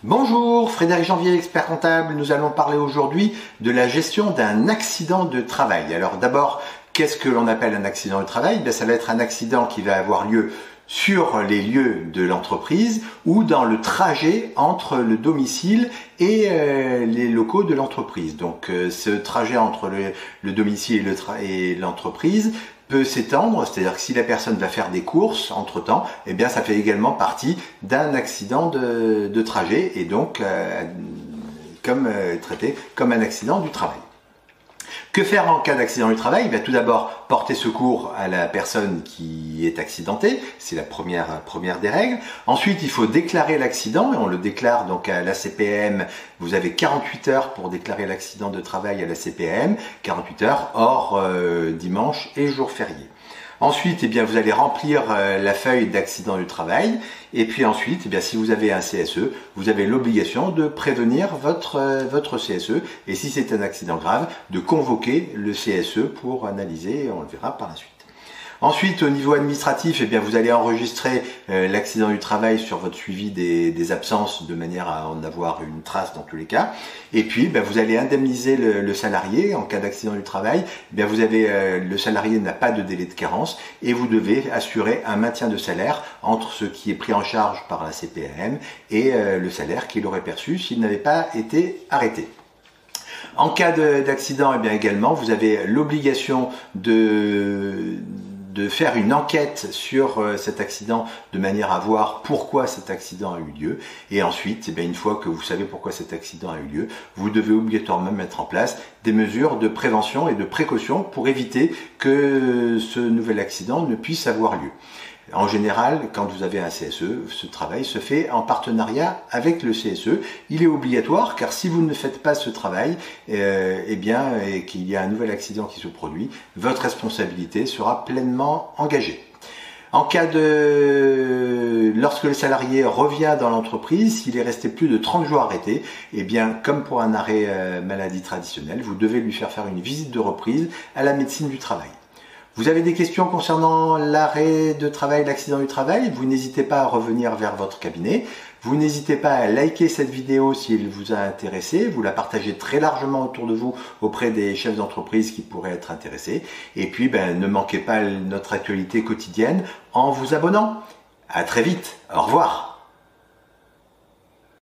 Bonjour, Frédéric Janvier, expert comptable. Nous allons parler aujourd'hui de la gestion d'un accident de travail. Alors d'abord, qu'est-ce que l'on appelle un accident de travail? Ça va être un accident qui va avoir lieu sur les lieux de l'entreprise ou dans le trajet entre le domicile et les locaux de l'entreprise. Donc ce trajet entre le domicile et l'entreprise peut s'étendre, c'est-à-dire que si la personne va faire des courses entre-temps, eh bien ça fait également partie d'un accident de trajet et donc traité comme un accident du travail. Que faire en cas d'accident du travail? Tout d'abord porter secours à la personne qui est accidentée, c'est la première des règles. Ensuite, il faut déclarer l'accident et on le déclare donc à la CPAM. Vous avez 48 heures pour déclarer l'accident de travail à la CPAM, 48 heures hors dimanche et jour férié. Ensuite, vous allez remplir la feuille d'accident du travail. Et puis ensuite, si vous avez un CSE, vous avez l'obligation de prévenir votre CSE. Et si c'est un accident grave, de convoquer le CSE pour analyser. On le verra par la suite. Ensuite, au niveau administratif, vous allez enregistrer l'accident du travail sur votre suivi des absences de manière à en avoir une trace dans tous les cas. Et puis, vous allez indemniser le salarié en cas d'accident du travail. Le salarié n'a pas de délai de carence et vous devez assurer un maintien de salaire entre ce qui est pris en charge par la CPAM et le salaire qu'il aurait perçu s'il n'avait pas été arrêté. En cas d'accident, également, vous avez l'obligation de faire une enquête sur cet accident de manière à voir pourquoi cet accident a eu lieu. Et ensuite, une fois que vous savez pourquoi cet accident a eu lieu, vous devez obligatoirement mettre en place des mesures de prévention et de précaution pour éviter que ce nouvel accident ne puisse avoir lieu. En général, quand vous avez un CSE, ce travail se fait en partenariat avec le CSE. Il est obligatoire car si vous ne faites pas ce travail, et qu'il y a un nouvel accident qui se produit, votre responsabilité sera pleinement engagée. Lorsque le salarié revient dans l'entreprise, s'il est resté plus de 30 jours arrêté, comme pour un arrêt maladie traditionnel, vous devez lui faire une visite de reprise à la médecine du travail. Vous avez des questions concernant l'arrêt de travail, l'accident du travail? Vous n'hésitez pas à revenir vers votre cabinet. Vous n'hésitez pas à liker cette vidéo si elle vous a intéressé. Vous la partagez très largement autour de vous auprès des chefs d'entreprise qui pourraient être intéressés. Et puis, ne manquez pas notre actualité quotidienne en vous abonnant. À très vite. Au revoir.